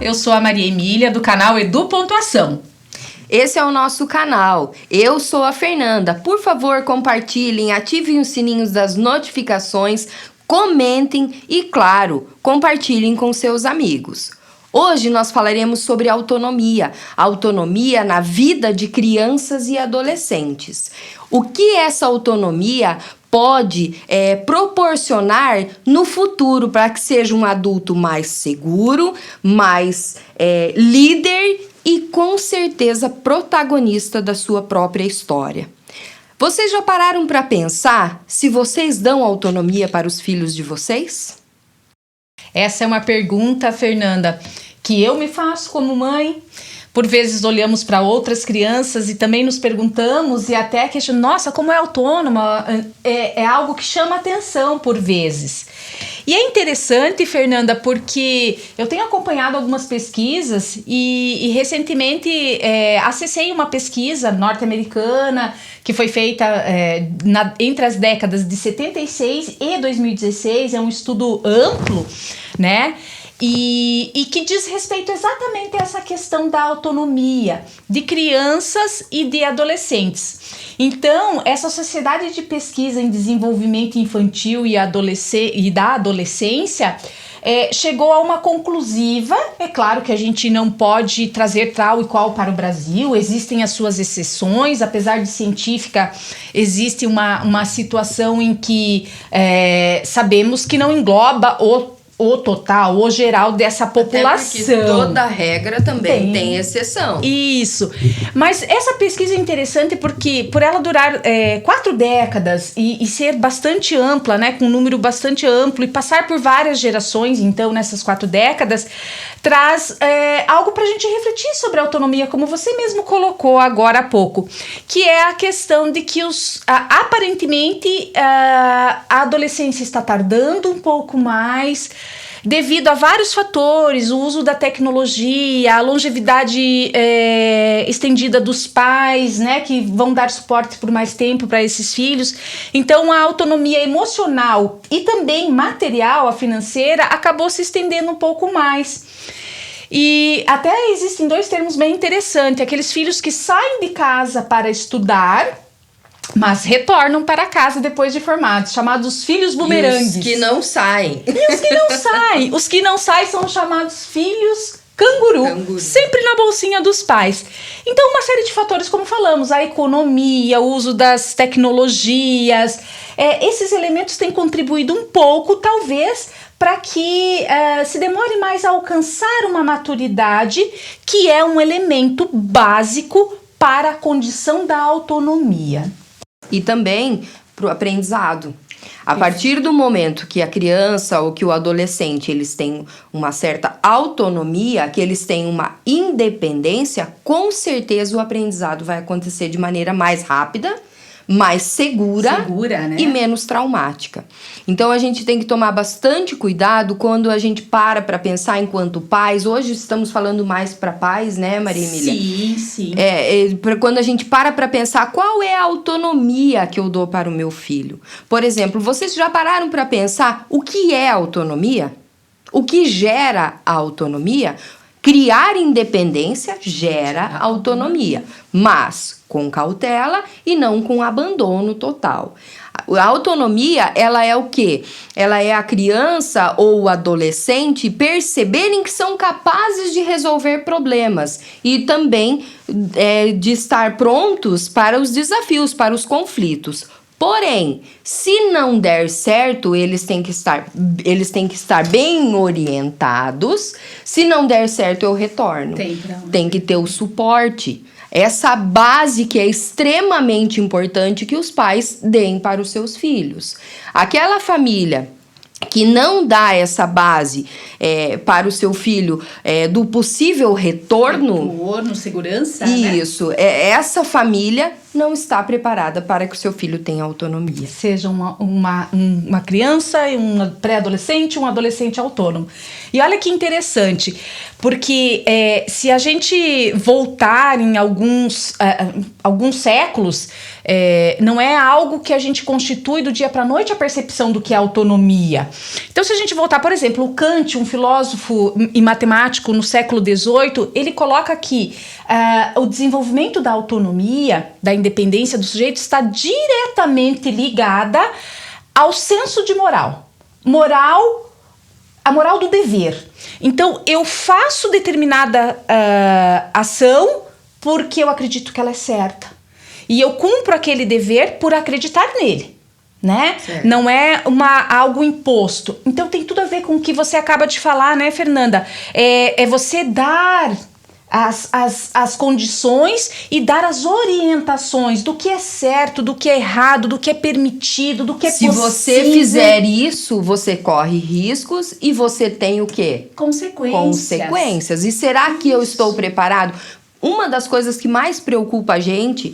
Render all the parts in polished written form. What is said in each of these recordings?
eu sou a Maria Emília, do canal Edu Pontuação. Esse é o nosso canal. Eu sou a Fernanda. Por favor, compartilhem, ativem os sininhos das notificações, comentem e, claro, compartilhem com seus amigos. Hoje nós falaremos sobre autonomia na vida de crianças e adolescentes. O que essa autonomia pode proporcionar no futuro para que seja um adulto mais seguro, mais líder e com certeza protagonista da sua própria história. Vocês já pararam para pensar se vocês dão autonomia para os filhos de vocês? Essa é uma pergunta, Fernanda, que eu me faço como mãe. Por vezes olhamos para outras crianças e também nos perguntamos e até questionamos, nossa, como é autônoma? É algo que chama atenção por vezes. E é interessante, Fernanda, porque eu tenho acompanhado algumas pesquisas e recentemente acessei uma pesquisa norte-americana que foi feita entre as décadas de 76 e 2016, é um estudo amplo, né? E que diz respeito exatamente a essa questão da autonomia de crianças e de adolescentes. Então, essa sociedade de pesquisa em desenvolvimento infantil e da adolescência chegou a uma conclusiva. É claro que a gente não pode trazer tal e qual para o Brasil, existem as suas exceções, apesar de científica, existe uma situação em que sabemos que não engloba o total, o geral dessa população. Até porque toda regra também tem exceção. Isso. Mas essa pesquisa é interessante porque, por ela durar 4 décadas e ser bastante ampla, né, com um número bastante amplo e passar por várias gerações, então, nessas 4 décadas, traz algo para a gente refletir sobre a autonomia, como você mesmo colocou agora há pouco, que é a questão de que aparentemente a adolescência está tardando um pouco mais, devido a vários fatores, o uso da tecnologia, a longevidade estendida dos pais, né, que vão dar suporte por mais tempo para esses filhos. Então, a autonomia emocional e também material, a financeira, acabou se estendendo um pouco mais. E até existem 2 termos bem interessantes: aqueles filhos que saem de casa para estudar, mas retornam para casa depois de formados, chamados filhos bumerangues. E os que não saem. Os que não saem são chamados filhos canguru, sempre na bolsinha dos pais. Então, uma série de fatores, como falamos, a economia, o uso das tecnologias, esses elementos têm contribuído um pouco, talvez, para que se demore mais a alcançar uma maturidade, que é um elemento básico para a condição da autonomia. E também para o aprendizado. A partir do momento que a criança ou que o adolescente eles têm uma certa autonomia, que eles têm uma independência, com certeza o aprendizado vai acontecer de maneira mais rápida, mais segura, né? E menos traumática. Então a gente tem que tomar bastante cuidado quando a gente para pensar enquanto pais. Hoje estamos falando mais para pais, né, Maria Emília? Sim. Quando a gente para pensar qual é a autonomia que eu dou para o meu filho. Por exemplo, vocês já pararam para pensar o que é autonomia? O que gera a autonomia? Criar independência gera autonomia, mas com cautela e não com abandono total. A autonomia, ela é o quê? Ela é a criança ou o adolescente perceberem que são capazes de resolver problemas e também de estar prontos para os desafios, para os conflitos. Porém, se não der certo, eles têm que estar bem orientados. Se não der certo, eu retorno. Tem que ter o suporte. Essa base que é extremamente importante que os pais deem para os seus filhos. Aquela família que não dá essa base para o seu filho do possível retorno... Segurança, isso, né? Essa família não está preparada para que o seu filho tenha autonomia. Seja uma criança, um pré-adolescente, um adolescente autônomo. E olha que interessante, porque se a gente voltar em alguns séculos, não é algo que a gente constitui do dia para a noite a percepção do que é autonomia. Então, se a gente voltar, por exemplo, o Kant, um filósofo e matemático no século XVIII, ele coloca que o desenvolvimento da autonomia, da independência do sujeito, está diretamente ligada ao senso de moral. A moral do dever. Então, eu faço determinada ação porque eu acredito que ela é certa. E eu cumpro aquele dever por acreditar nele, né? Certo. Não é algo imposto. Então, tem tudo a ver com o que você acaba de falar, né, Fernanda? É você dar as condições e dar as orientações do que é certo, do que é errado, do que é permitido, do que é possível. Se você fizer isso, você corre riscos e você tem o quê? Consequências. E será que eu estou preparado? Uma das coisas que mais preocupa a gente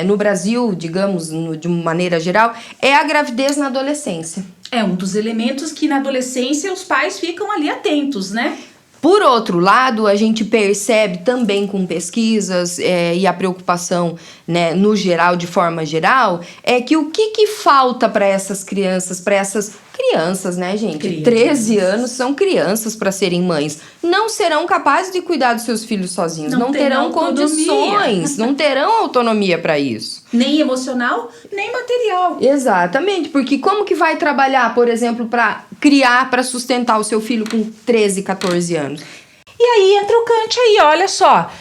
no Brasil, digamos, de uma maneira geral, é a gravidez na adolescência. É um dos elementos que na adolescência os pais ficam ali atentos, né? Por outro lado, a gente percebe também com pesquisas e a preocupação, né, no geral, de forma geral, é que o que falta para essas crianças, né, gente? 13 anos são crianças para serem mães. Não serão capazes de cuidar dos seus filhos sozinhos. Não terão condições, não terão autonomia para isso. Nem emocional, nem material. Exatamente, porque como que vai trabalhar, por exemplo, para criar, para sustentar o seu filho com 13, 14 anos? E aí entra o Kant aí, olha só.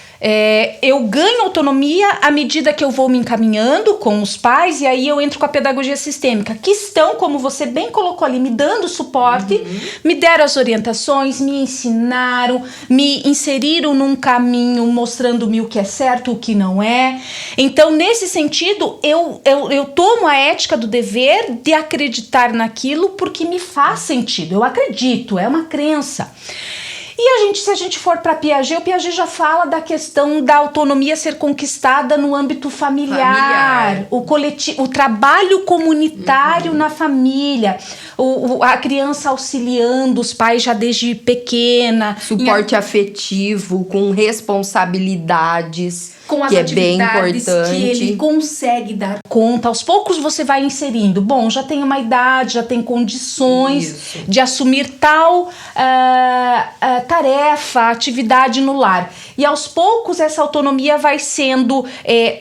Eu ganho autonomia à medida que eu vou me encaminhando com os pais, e aí eu entro com a pedagogia sistêmica, que estão, como você bem colocou ali, me dando suporte, me deram as orientações, me ensinaram, me inseriram num caminho, mostrando-me o que é certo, o que não é. Então, nesse sentido, eu tomo a ética do dever de acreditar naquilo porque me faz sentido. Eu acredito, é uma crença. E se a gente for para Piaget, o Piaget já fala da questão da autonomia ser conquistada no âmbito familiar. O trabalho comunitário na família, a criança auxiliando os pais já desde pequena. Suporte afetivo, com responsabilidades, com as que é bem atividades importante. Que ele consegue dar conta. Aos poucos você vai inserindo. Bom, já tem uma idade, já tem condições de assumir tal tarefa, atividade no lar. E aos poucos essa autonomia vai sendo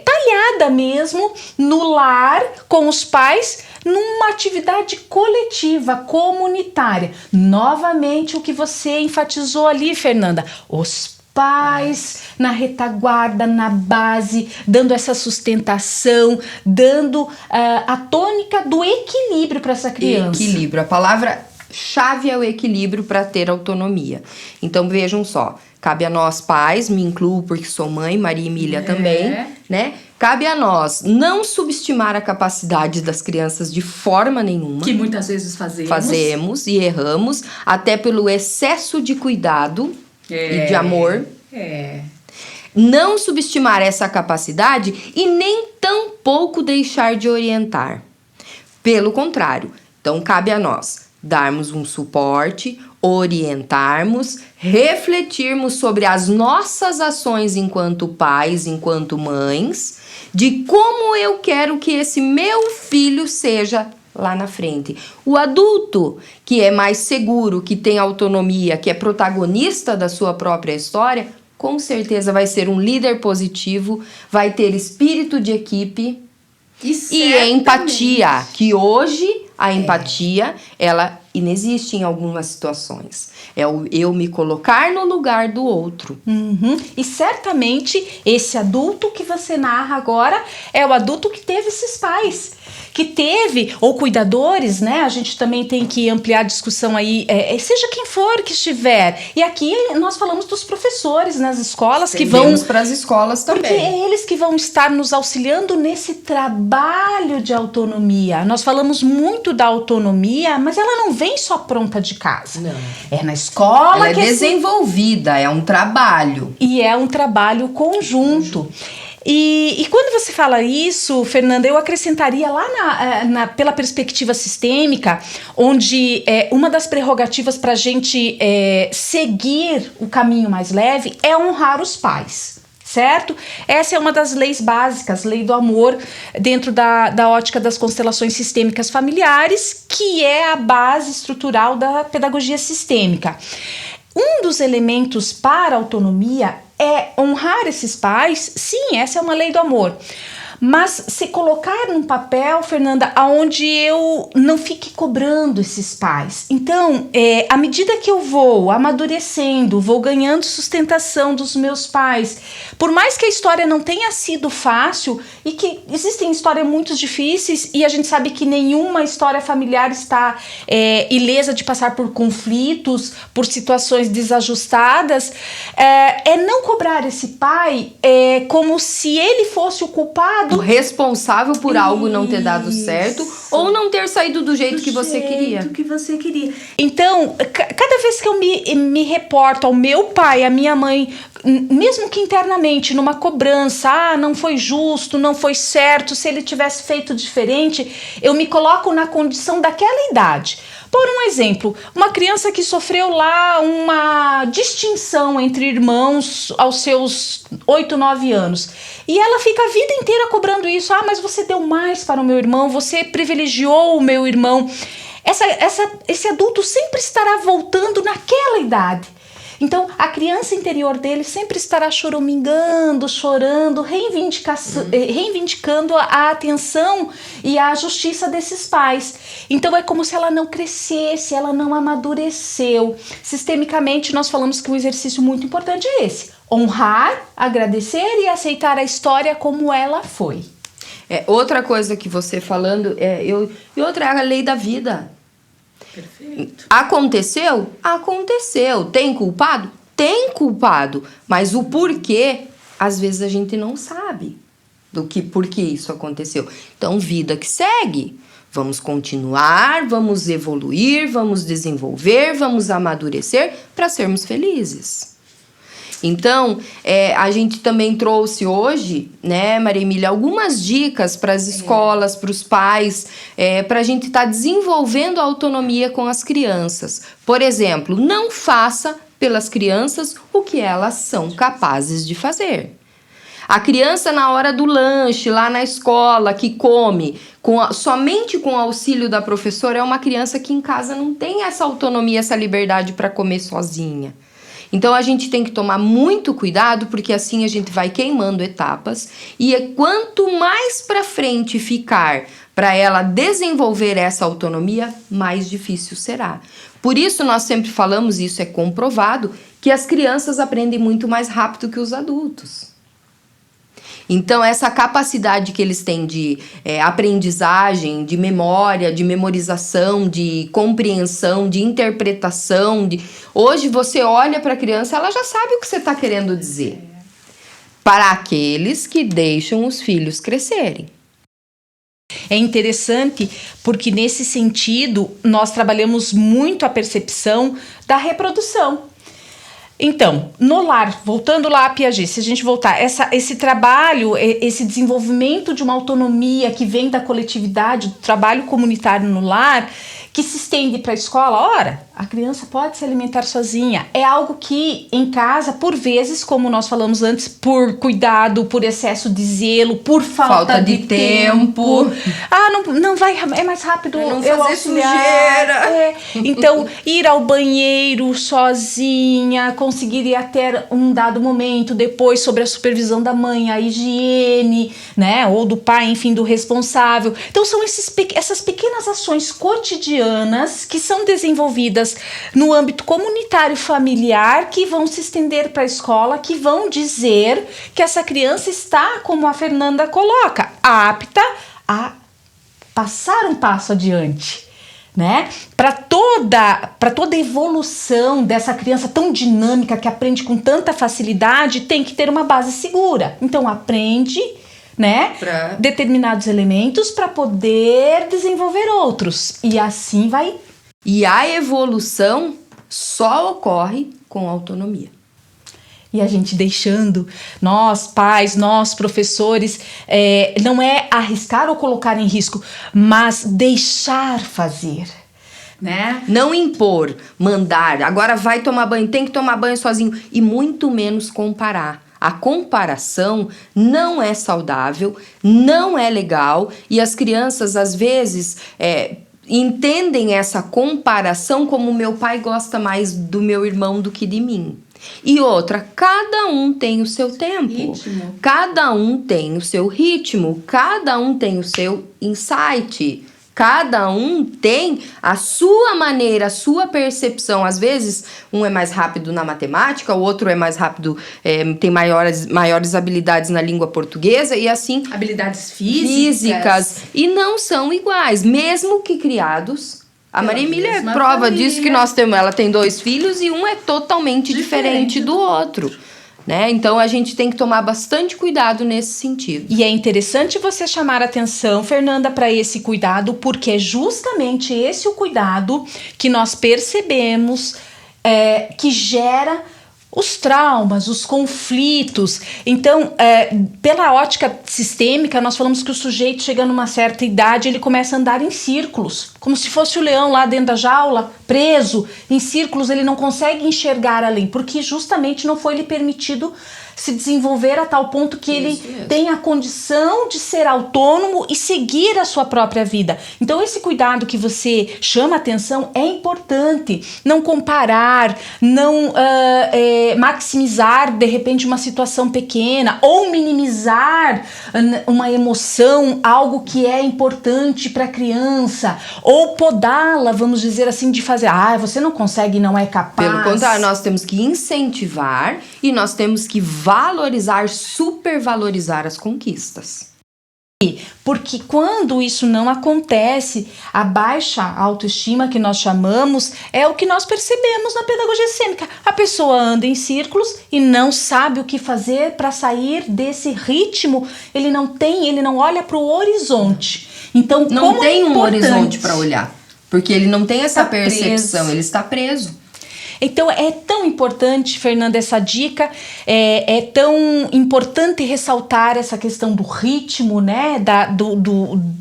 talhada mesmo no lar, com os pais, numa atividade coletiva, comunitária. Novamente o que você enfatizou ali, Fernanda, os pais na retaguarda, na base, dando essa sustentação, dando a tônica do equilíbrio para essa criança. Equilíbrio, a palavra-chave é o equilíbrio para ter autonomia. Então vejam só, cabe a nós pais, me incluo porque sou mãe, Maria Emília também, né? Cabe a nós não subestimar a capacidade das crianças de forma nenhuma. Que muitas vezes fazemos. Fazemos e erramos, até pelo excesso de cuidado e de amor. Não subestimar essa capacidade e nem tampouco deixar de orientar. Pelo contrário, então cabe a nós darmos um suporte, orientarmos, refletirmos sobre as nossas ações enquanto pais, enquanto mães, de como eu quero que esse meu filho seja lá na frente. O adulto que é mais seguro, que tem autonomia, que é protagonista da sua própria história, com certeza vai ser um líder positivo, vai ter espírito de equipe e empatia, que hoje a empatia, ela inexiste em algumas situações. É eu me colocar no lugar do outro. E certamente esse adulto que você narra agora é o adulto que teve esses pais, que teve, ou cuidadores, né? A gente também tem que ampliar a discussão aí, seja quem for que estiver. E aqui nós falamos dos professores nas escolas que vão... para as escolas também. Porque é eles que vão estar nos auxiliando nesse trabalho de autonomia. Nós falamos muito da autonomia, mas ela não vem só pronta de casa. Não. É na escola ela que é desenvolvida, é um trabalho. E é um trabalho conjunto. E quando você fala isso, Fernanda, eu acrescentaria lá pela perspectiva sistêmica, onde uma das prerrogativas para a gente seguir o caminho mais leve é honrar os pais. Certo? Essa é uma das leis básicas, lei do amor, dentro da ótica das constelações sistêmicas familiares, que é a base estrutural da pedagogia sistêmica. Um dos elementos para a autonomia é honrar esses pais. Sim, essa é uma lei do amor. Mas se colocar num papel, Fernanda, onde eu não fique cobrando esses pais. Então, à medida que eu vou amadurecendo, vou ganhando sustentação dos meus pais, por mais que a história não tenha sido fácil, e que existem histórias muito difíceis, e a gente sabe que nenhuma história familiar está ilesa de passar por conflitos, por situações desajustadas, não cobrar esse pai como se ele fosse o culpado, o responsável por algo não ter dado certo ou não ter saído do jeito que você queria. Então, cada vez que eu me reporto ao meu pai, à minha mãe, mesmo que internamente, numa cobrança, não foi justo, não foi certo, se ele tivesse feito diferente, eu me coloco na condição daquela idade. Por um exemplo, uma criança que sofreu lá uma distinção entre irmãos aos seus 8, 9 anos. E ela fica a vida inteira cobrando isso. Mas você deu mais para o meu irmão, você privilegiou o meu irmão. Esse adulto sempre estará voltando naquela idade. Então, a criança interior dele sempre estará choramingando, chorando, reivindicando a atenção e a justiça desses pais. Então, é como se ela não crescesse, ela não amadureceu. Sistemicamente, nós falamos que um exercício muito importante é esse: honrar, agradecer e aceitar a história como ela foi. Outra coisa que você falando, e outra é a lei da vida. Perfeito. Aconteceu? Aconteceu. Tem culpado? Tem culpado. Mas o porquê, às vezes a gente não sabe por que isso aconteceu. Então, vida que segue. Vamos continuar, vamos evoluir, vamos desenvolver, vamos amadurecer para sermos felizes. Então, a gente também trouxe hoje, né, Maria Emília, algumas dicas para as escolas, para os pais, para a gente estar desenvolvendo a autonomia com as crianças. Por exemplo, não faça pelas crianças o que elas são capazes de fazer. A criança, na hora do lanche, lá na escola, que come somente com o auxílio da professora, é uma criança que em casa não tem essa autonomia, essa liberdade para comer sozinha. Então, a gente tem que tomar muito cuidado, porque assim a gente vai queimando etapas. E quanto mais para frente ficar para ela desenvolver essa autonomia, mais difícil será. Por isso, nós sempre falamos, isso é comprovado, que as crianças aprendem muito mais rápido que os adultos. Então, essa capacidade que eles têm de aprendizagem, de memória, de memorização, de compreensão, de interpretação. Hoje, você olha para a criança, ela já sabe o que você está querendo dizer. Para aqueles que deixam os filhos crescerem. É interessante porque, nesse sentido, nós trabalhamos muito a percepção da reprodução. Então, no lar, voltando lá a Piaget, se a gente voltar, esse trabalho, esse desenvolvimento de uma autonomia que vem da coletividade, do trabalho comunitário no lar, que se estende para a escola, ora, a criança pode se alimentar sozinha. É algo que em casa, por vezes, como nós falamos antes, por cuidado, por excesso de zelo, por falta de tempo. Não vai, é mais rápido não eu fazer auxiliar. sujeira. Então, ir ao banheiro sozinha, conseguir ir até um dado momento, depois sobre a supervisão da mãe, a higiene, né, ou do pai, enfim, do responsável. Então, são essas pequenas ações cotidianas que são desenvolvidas no âmbito comunitário familiar, que vão se estender para a escola, que vão dizer que essa criança está, como a Fernanda coloca, apta a passar um passo adiante, né? Para toda evolução dessa criança tão dinâmica, que aprende com tanta facilidade, tem que ter uma base segura. Então, aprende, né, determinados elementos para poder desenvolver outros. E assim vai. E a evolução só ocorre com autonomia. E a gente deixando, nós pais, nós professores, não é arriscar ou colocar em risco, mas deixar fazer, né? Não impor, mandar, agora vai tomar banho, tem que tomar banho sozinho, e muito menos comparar. A comparação não é saudável, não é legal, e as crianças às vezes entendem essa comparação como meu pai gosta mais do meu irmão do que de mim. E outra, cada um tem o seu tempo, cada um tem o seu ritmo, cada um tem o seu insight, cada um tem a sua maneira, a sua percepção. Às vezes, um é mais rápido na matemática, o outro é mais rápido, tem maiores habilidades na língua portuguesa e assim... Habilidades físicas. E não são iguais, mesmo que criados... A Maria Emília é prova disso, que ela tem 2 filhos e um é totalmente diferente do outro, né? Então a gente tem que tomar bastante cuidado nesse sentido. E é interessante você chamar a atenção, Fernanda, para esse cuidado, porque é justamente esse o cuidado que nós percebemos que gera os traumas, os conflitos. Então, pela ótica sistêmica, nós falamos que o sujeito, chegando a uma certa idade, ele começa a andar em círculos, como se fosse o leão lá dentro da jaula, preso em círculos. Ele não consegue enxergar além, porque justamente não foi lhe permitido se desenvolver a tal ponto que ele tem a condição de ser autônomo e seguir a sua própria vida. Então esse cuidado que você chama atenção é importante. Não comparar, não maximizar de repente uma situação pequena ou minimizar uma emoção, algo que é importante para a criança, ou podá-la, vamos dizer assim, de fazer, você não consegue, não é capaz. Pelo contrário, nós temos que incentivar e nós temos que valorizar, supervalorizar as conquistas. Porque quando isso não acontece, a baixa autoestima que nós chamamos é o que nós percebemos na pedagogia sistêmica. A pessoa anda em círculos e não sabe o que fazer para sair desse ritmo. Ele não olha para o horizonte. Então, não tem um horizonte para olhar, porque ele não tem essa percepção, ele está preso. Então é tão importante, Fernanda, essa dica, é tão importante ressaltar essa questão do ritmo, né,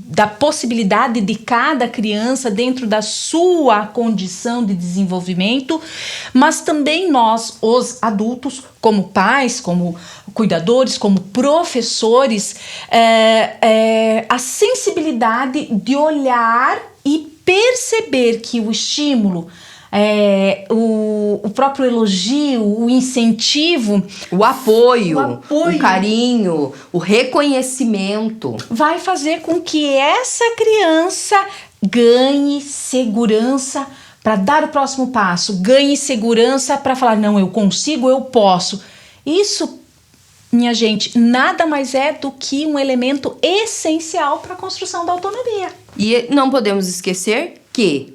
da possibilidade de cada criança dentro da sua condição de desenvolvimento, mas também nós, os adultos, como pais, como cuidadores, como professores, a sensibilidade de olhar e perceber que o estímulo, o próprio elogio, o incentivo, o apoio, o carinho, o reconhecimento vai fazer com que essa criança ganhe segurança para dar o próximo passo, ganhe segurança para falar, não, eu consigo, eu posso. Isso, minha gente, nada mais é do que um elemento essencial para a construção da autonomia. E não podemos esquecer que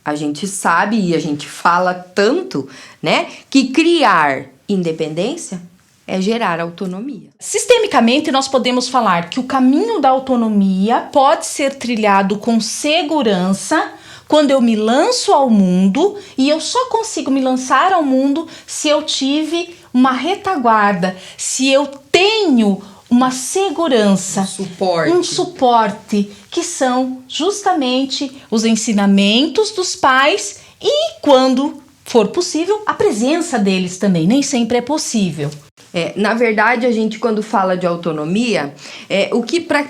a gente sabe e a gente fala tanto, né, que criar independência é gerar autonomia. Sistemicamente, nós podemos falar que o caminho da autonomia pode ser trilhado com segurança quando eu me lanço ao mundo, e eu só consigo me lançar ao mundo se eu tive uma retaguarda, se eu tenho uma segurança, um suporte, que são justamente os ensinamentos dos pais e, quando for possível, a presença deles também. Nem sempre é possível. Na verdade, a gente, quando fala de autonomia,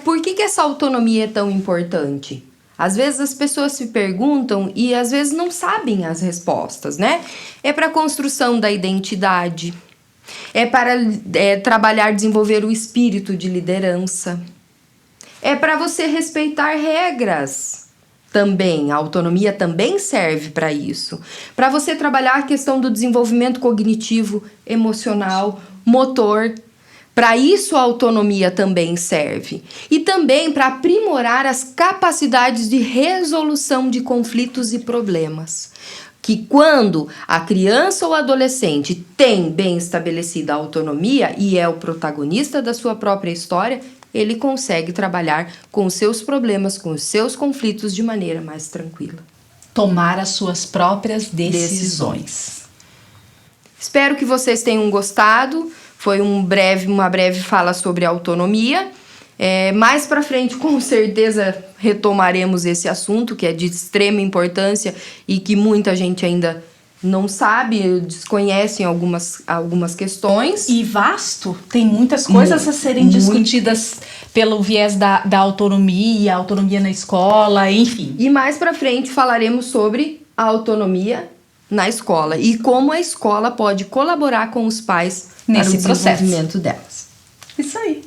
por que essa autonomia é tão importante? Às vezes as pessoas se perguntam e às vezes não sabem as respostas, né? É para a construção da identidade, é para trabalhar, desenvolver o espírito de liderança, é para você respeitar regras também. A autonomia também serve para isso, para você trabalhar a questão do desenvolvimento cognitivo, emocional, motor. Para isso a autonomia também serve. E também para aprimorar as capacidades de resolução de conflitos e problemas. Que quando a criança ou adolescente tem bem estabelecida a autonomia e é o protagonista da sua própria história, ele consegue trabalhar com os seus problemas, com os seus conflitos de maneira mais tranquila. Tomar as suas próprias decisões. Espero que vocês tenham gostado. Foi uma breve fala sobre autonomia. Mais pra frente, com certeza, retomaremos esse assunto, que é de extrema importância e que muita gente ainda não sabe, desconhece algumas questões. E vasto, tem muitas coisas a serem discutidas pelo viés da autonomia na escola, enfim. E mais pra frente falaremos sobre a autonomia na escola e como a escola pode colaborar com os pais Nesse para o processo. desenvolvimento delas. Isso aí.